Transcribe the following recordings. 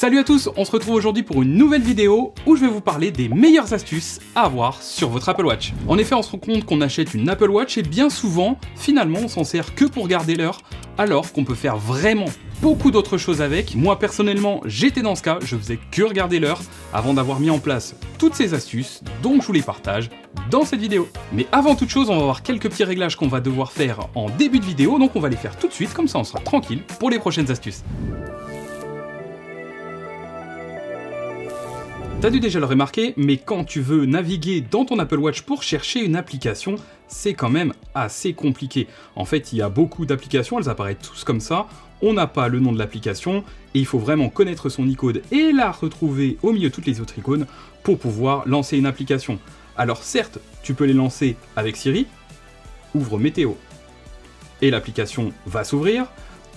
Salut à tous, on se retrouve aujourd'hui pour une nouvelle vidéo où je vais vous parler des meilleures astuces à avoir sur votre Apple Watch. En effet, on se rend compte qu'on achète une Apple Watch et bien souvent, finalement, on s'en sert que pour garder l'heure, alors qu'on peut faire vraiment beaucoup d'autres choses avec. Moi personnellement, j'étais dans ce cas, je faisais que regarder l'heure avant d'avoir mis en place toutes ces astuces, donc je vous les partage dans cette vidéo. Mais avant toute chose, on va voir quelques petits réglages qu'on va devoir faire en début de vidéo, donc on va les faire tout de suite, comme ça on sera tranquille pour les prochaines astuces. T'as dû déjà le remarquer, mais quand tu veux naviguer dans ton Apple Watch pour chercher une application, c'est quand même assez compliqué. En fait, il y a beaucoup d'applications, elles apparaissent tous comme ça, on n'a pas le nom de l'application, et il faut vraiment connaître son icône et la retrouver au milieu de toutes les autres icônes pour pouvoir lancer une application. Alors certes, tu peux les lancer avec Siri, ouvre Météo, et l'application va s'ouvrir,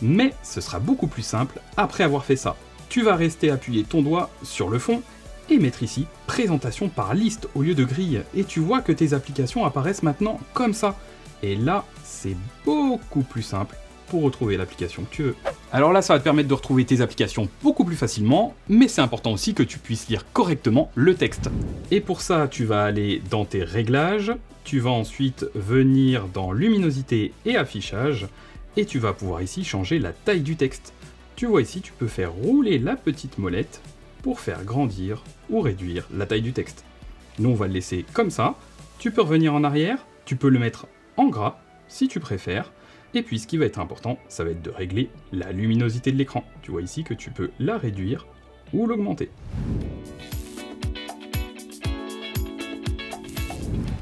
mais ce sera beaucoup plus simple après avoir fait ça. Tu vas rester appuyer ton doigt sur le fond, et mettre ici présentation par liste au lieu de grille, et tu vois que tes applications apparaissent maintenant comme ça. Et là, c'est beaucoup plus simple pour retrouver l'application que tu veux. Alors là, ça va te permettre de retrouver tes applications beaucoup plus facilement, mais c'est important aussi que tu puisses lire correctement le texte. Et pour ça, tu vas aller dans tes réglages, tu vas ensuite venir dans luminosité et affichage, et tu vas pouvoir ici changer la taille du texte. Tu vois ici, tu peux faire rouler la petite molette pour faire grandir ou réduire la taille du texte. Nous, on va le laisser comme ça. Tu peux revenir en arrière, tu peux le mettre en gras, si tu préfères. Et puis, ce qui va être important, ça va être de régler la luminosité de l'écran. Tu vois ici que tu peux la réduire ou l'augmenter.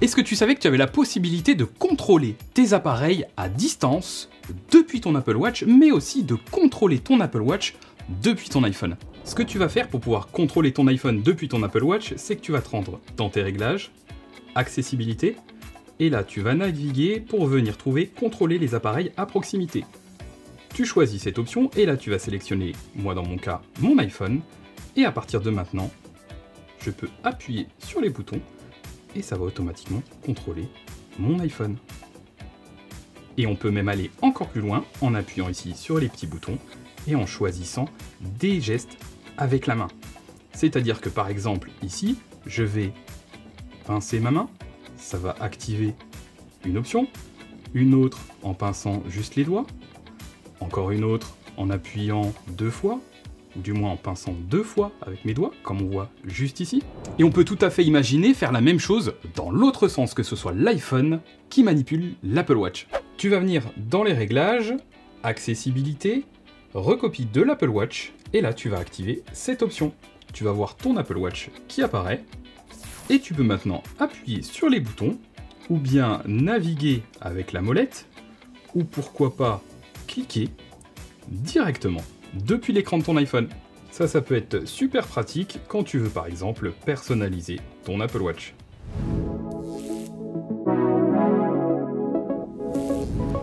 Est-ce que tu savais que tu avais la possibilité de contrôler tes appareils à distance depuis ton Apple Watch, mais aussi de contrôler ton Apple Watch depuis ton iPhone? Ce que tu vas faire pour pouvoir contrôler ton iPhone depuis ton Apple Watch, c'est que tu vas te rendre dans tes réglages, accessibilité, et là tu vas naviguer pour venir trouver contrôler les appareils à proximité. Tu choisis cette option et là tu vas sélectionner, moi dans mon cas, mon iPhone, et à partir de maintenant, je peux appuyer sur les boutons et ça va automatiquement contrôler mon iPhone. Et on peut même aller encore plus loin en appuyant ici sur les petits boutons et en choisissant des gestes avec la main. C'est-à-dire que par exemple ici, je vais pincer ma main, ça va activer une option, une autre en pinçant juste les doigts, encore une autre en appuyant 2 fois, ou du moins en pinçant 2 fois avec mes doigts, comme on voit juste ici. Et on peut tout à fait imaginer faire la même chose dans l'autre sens, que ce soit l'iPhone qui manipule l'Apple Watch. Tu vas venir dans les réglages, accessibilité, recopie de l'Apple Watch, et là tu vas activer cette option. Tu vas voir ton Apple Watch qui apparaît, et tu peux maintenant appuyer sur les boutons, ou bien naviguer avec la molette, ou pourquoi pas cliquer directement depuis l'écran de ton iPhone. Ça peut être super pratique quand tu veux par exemple personnaliser ton Apple Watch.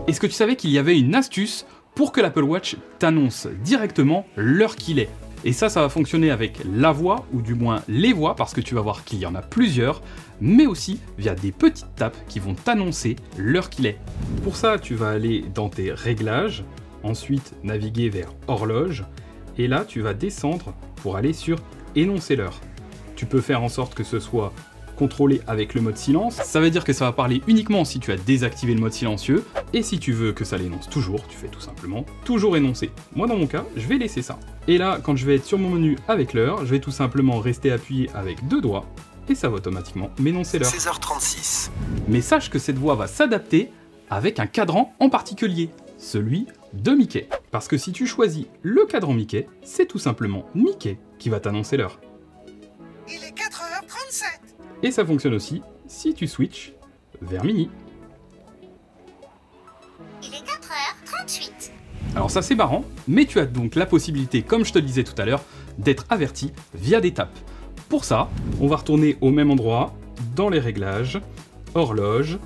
Est-ce que tu savais qu'il y avait une astuce pour que l'Apple Watch t'annonce directement l'heure qu'il est? Et ça va fonctionner avec la voix, ou du moins les voix, parce que tu vas voir qu'il y en a plusieurs, mais aussi via des petites tapes qui vont t'annoncer l'heure qu'il est. Pour ça, tu vas aller dans tes réglages, ensuite naviguer vers horloge, et là tu vas descendre pour aller sur énoncer l'heure. Tu peux faire en sorte que ce soit contrôlé avec le mode silence, ça veut dire que ça va parler uniquement si tu as désactivé le mode silencieux, et si tu veux que ça l'énonce toujours, tu fais tout simplement toujours énoncer. Moi dans mon cas, je vais laisser ça. Et là, quand je vais être sur mon menu avec l'heure, je vais tout simplement rester appuyé avec 2 doigts, et ça va automatiquement m'énoncer l'heure. 16h36. Mais sache que cette voix va s'adapter avec un cadran en particulier, celui de Mickey. Parce que si tu choisis le cadran Mickey, c'est tout simplement Mickey qui va t'annoncer l'heure. Il est 4h37. Et ça fonctionne aussi si tu switches vers Minnie. Il est 4h38. Alors ça c'est marrant, mais tu as donc la possibilité, comme je te le disais tout à l'heure, d'être averti via des tapes. Pour ça, on va retourner au même endroit, dans les réglages, horloge,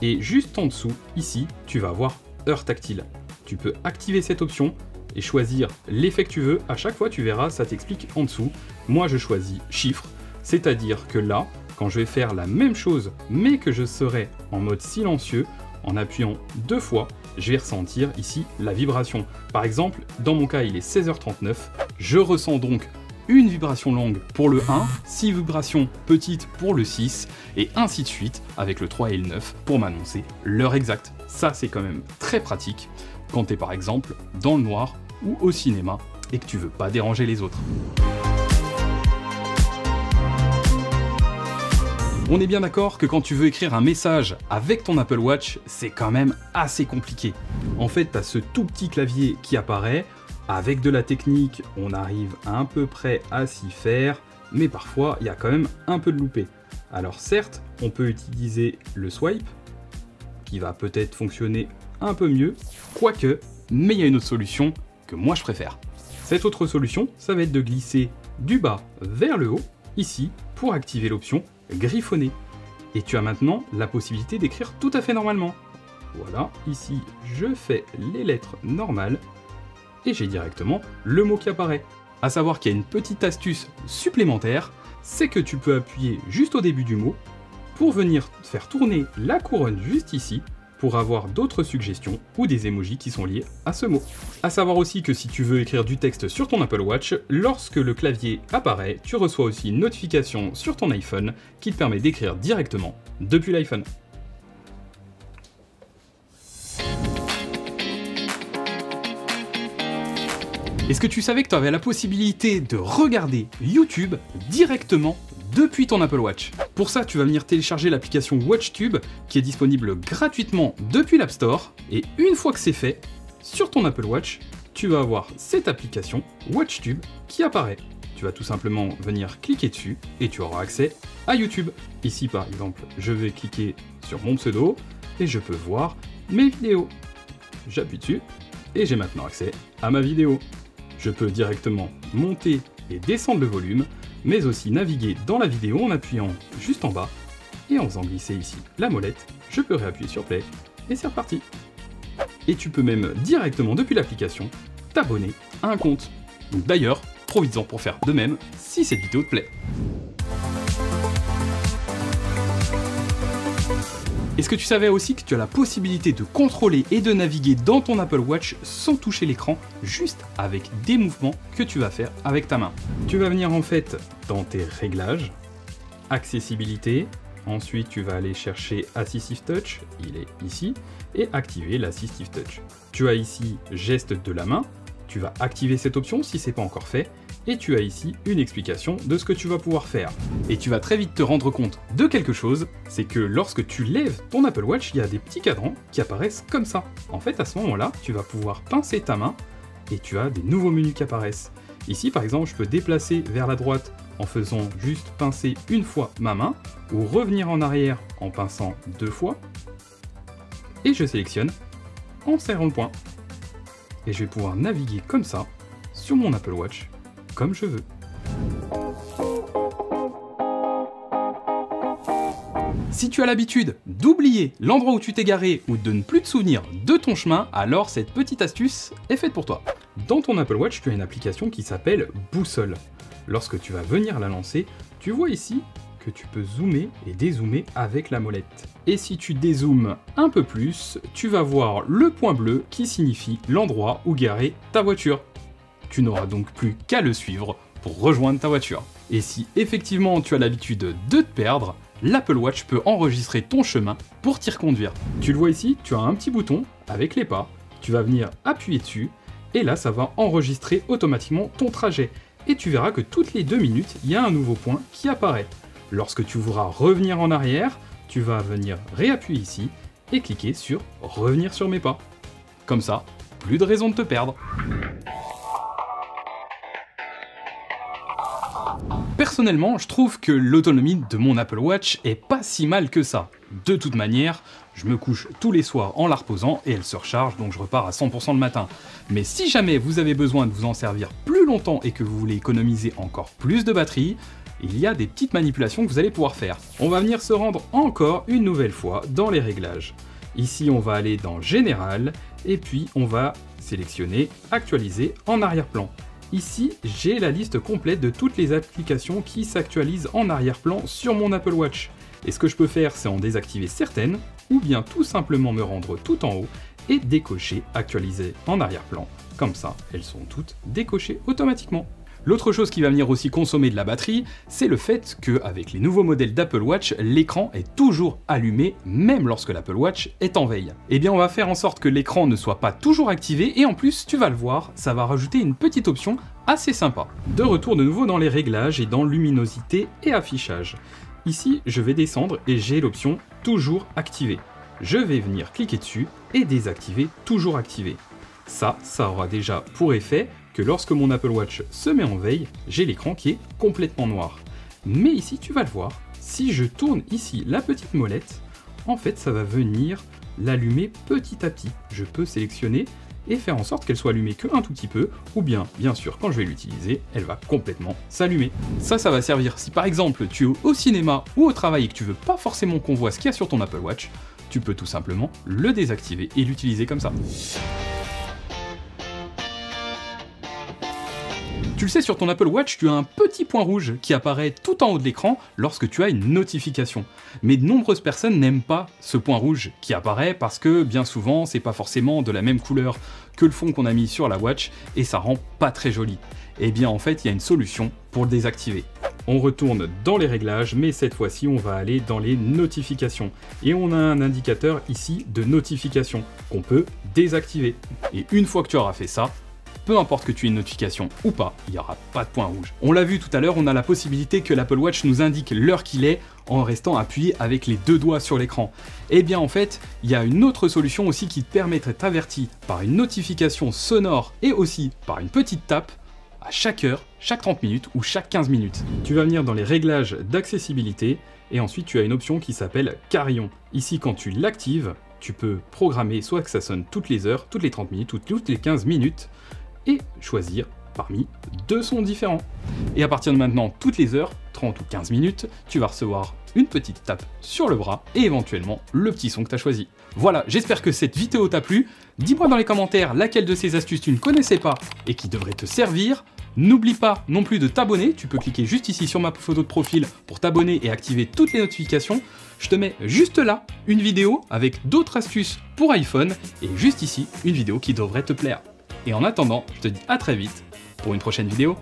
et juste en dessous, ici, tu vas avoir heure tactile. Tu peux activer cette option et choisir l'effet que tu veux. À chaque fois, tu verras, ça t'explique en dessous. Moi, je choisis chiffre, c'est-à-dire que là, quand je vais faire la même chose, mais que je serai en mode silencieux, en appuyant 2 fois, je vais ressentir ici la vibration. Par exemple, dans mon cas, il est 16h39, je ressens donc une vibration longue pour le 1, 6 vibrations petites pour le 6, et ainsi de suite avec le 3 et le 9 pour m'annoncer l'heure exacte. Ça, c'est quand même très pratique quand t'es par exemple dans le noir ou au cinéma et que tu veux pas déranger les autres. On est bien d'accord que quand tu veux écrire un message avec ton Apple Watch, c'est quand même assez compliqué. En fait, tu as ce tout petit clavier qui apparaît. Avec de la technique, on arrive à peu près à s'y faire, mais parfois, il y a quand même un peu de loupé. Alors certes, on peut utiliser le swipe, qui va peut-être fonctionner un peu mieux, quoique, mais il y a une autre solution que moi je préfère. Cette autre solution, ça va être de glisser du bas vers le haut, ici, pour activer l'option griffonner. Et tu as maintenant la possibilité d'écrire tout à fait normalement. Voilà, ici je fais les lettres normales et j'ai directement le mot qui apparaît. À savoir qu'il y a une petite astuce supplémentaire, c'est que tu peux appuyer juste au début du mot pour venir faire tourner la couronne juste ici pour avoir d'autres suggestions ou des emojis qui sont liés à ce mot. À savoir aussi que si tu veux écrire du texte sur ton Apple Watch, lorsque le clavier apparaît, tu reçois aussi une notification sur ton iPhone qui te permet d'écrire directement depuis l'iPhone. Est-ce que tu savais que tu avais la possibilité de regarder YouTube directement depuis ton Apple Watch? Pour ça, tu vas venir télécharger l'application WatchTube qui est disponible gratuitement depuis l'App Store. Et une fois que c'est fait, sur ton Apple Watch, tu vas avoir cette application WatchTube qui apparaît. Tu vas tout simplement venir cliquer dessus et tu auras accès à YouTube. Ici par exemple, je vais cliquer sur mon pseudo et je peux voir mes vidéos. J'appuie dessus et j'ai maintenant accès à ma vidéo. Je peux directement monter et descendre le volume, mais aussi naviguer dans la vidéo en appuyant juste en bas et en faisant glisser ici la molette, je peux réappuyer sur play et c'est reparti. Et tu peux même directement depuis l'application t'abonner à un compte. Donc d'ailleurs, profites-en pour faire de même si cette vidéo te plaît. Est-ce que tu savais aussi que tu as la possibilité de contrôler et de naviguer dans ton Apple Watch sans toucher l'écran, juste avec des mouvements que tu vas faire avec ta main? Tu vas venir en fait dans tes réglages, accessibilité, ensuite tu vas aller chercher Assistive Touch, il est ici, et activer l'Assistive Touch. Tu as ici geste de la main, tu vas activer cette option si ce n'est pas encore fait, et tu as ici une explication de ce que tu vas pouvoir faire. Et tu vas très vite te rendre compte de quelque chose, c'est que lorsque tu lèves ton Apple Watch, il y a des petits cadrans qui apparaissent comme ça. En fait, à ce moment-là, tu vas pouvoir pincer ta main et tu as des nouveaux menus qui apparaissent. Ici, par exemple, je peux déplacer vers la droite en faisant juste pincer une fois ma main, ou revenir en arrière en pinçant 2 fois, et je sélectionne en serrant le poing. Et je vais pouvoir naviguer comme ça sur mon Apple Watch comme je veux. Si tu as l'habitude d'oublier l'endroit où tu t'es garé ou de ne plus te souvenir de ton chemin, alors cette petite astuce est faite pour toi. Dans ton Apple Watch, tu as une application qui s'appelle Boussole. Lorsque tu vas venir la lancer, tu vois ici que tu peux zoomer et dézoomer avec la molette. Et si tu dézoomes un peu plus, tu vas voir le point bleu qui signifie l'endroit où garer ta voiture. Tu n'auras donc plus qu'à le suivre pour rejoindre ta voiture. Et si effectivement tu as l'habitude de te perdre, l'Apple Watch peut enregistrer ton chemin pour t'y reconduire. Tu le vois ici, tu as un petit bouton avec les pas, tu vas venir appuyer dessus, et là ça va enregistrer automatiquement ton trajet. Et tu verras que toutes les 2 minutes, il y a un nouveau point qui apparaît. Lorsque tu voudras revenir en arrière, tu vas venir réappuyer ici et cliquer sur « Revenir sur mes pas ». Comme ça, plus de raison de te perdre. Personnellement, je trouve que l'autonomie de mon Apple Watch est pas si mal que ça. De toute manière, je me couche tous les soirs en la reposant et elle se recharge, donc je repars à 100% le matin. Mais si jamais vous avez besoin de vous en servir plus longtemps et que vous voulez économiser encore plus de batterie, il y a des petites manipulations que vous allez pouvoir faire. On va venir se rendre encore une nouvelle fois dans les réglages. Ici, on va aller dans Général et puis on va sélectionner Actualiser en arrière-plan. Ici, j'ai la liste complète de toutes les applications qui s'actualisent en arrière-plan sur mon Apple Watch. Et ce que je peux faire, c'est en désactiver certaines, ou bien tout simplement me rendre tout en haut et décocher Actualiser en arrière-plan. Comme ça, elles sont toutes décochées automatiquement. L'autre chose qui va venir aussi consommer de la batterie, c'est le fait qu'avec les nouveaux modèles d'Apple Watch, l'écran est toujours allumé, même lorsque l'Apple Watch est en veille. Eh bien, on va faire en sorte que l'écran ne soit pas toujours activé, et en plus, tu vas le voir, ça va rajouter une petite option assez sympa. De retour de nouveau dans les réglages et dans luminosité et affichage. Ici, je vais descendre et j'ai l'option toujours activé. Je vais venir cliquer dessus et désactiver toujours activé. Ça aura déjà pour effet que lorsque mon Apple Watch se met en veille, j'ai l'écran qui est complètement noir. Mais ici, tu vas le voir, si je tourne ici la petite molette, en fait, ça va venir l'allumer petit à petit. Je peux sélectionner et faire en sorte qu'elle soit allumée qu'un tout petit peu, ou bien sûr, quand je vais l'utiliser, elle va complètement s'allumer. Ça va servir si par exemple tu es au cinéma ou au travail et que tu veux pas forcément qu'on voit ce qu'il y a sur ton Apple Watch, tu peux tout simplement le désactiver et l'utiliser comme ça. Tu le sais, sur ton Apple Watch, tu as un petit point rouge qui apparaît tout en haut de l'écran lorsque tu as une notification. Mais de nombreuses personnes n'aiment pas ce point rouge qui apparaît parce que bien souvent, c'est pas forcément de la même couleur que le fond qu'on a mis sur la Watch et ça rend pas très joli. Eh bien en fait, il y a une solution pour le désactiver. On retourne dans les réglages, mais cette fois-ci, on va aller dans les notifications. Et on a un indicateur ici de notification qu'on peut désactiver. Et une fois que tu auras fait ça, peu importe que tu aies une notification ou pas, il n'y aura pas de point rouge. On l'a vu tout à l'heure, on a la possibilité que l'Apple Watch nous indique l'heure qu'il est en restant appuyé avec les deux doigts sur l'écran. Et bien en fait, il y a une autre solution aussi qui te permet d'être averti par une notification sonore et aussi par une petite tape à chaque heure, chaque 30 minutes ou chaque 15 minutes. Tu vas venir dans les réglages d'accessibilité et ensuite tu as une option qui s'appelle Carillon. Ici, quand tu l'actives, tu peux programmer soit que ça sonne toutes les heures, toutes les 30 minutes ou toutes les 15 minutes et choisir parmi deux sons différents. Et à partir de maintenant, toutes les heures, 30 ou 15 minutes, tu vas recevoir une petite tape sur le bras et éventuellement le petit son que tu as choisi. Voilà, j'espère que cette vidéo t'a plu. Dis-moi dans les commentaires laquelle de ces astuces tu ne connaissais pas et qui devrait te servir. N'oublie pas non plus de t'abonner, tu peux cliquer juste ici sur ma photo de profil pour t'abonner et activer toutes les notifications. Je te mets juste là une vidéo avec d'autres astuces pour iPhone et juste ici une vidéo qui devrait te plaire. Et en attendant, je te dis à très vite pour une prochaine vidéo.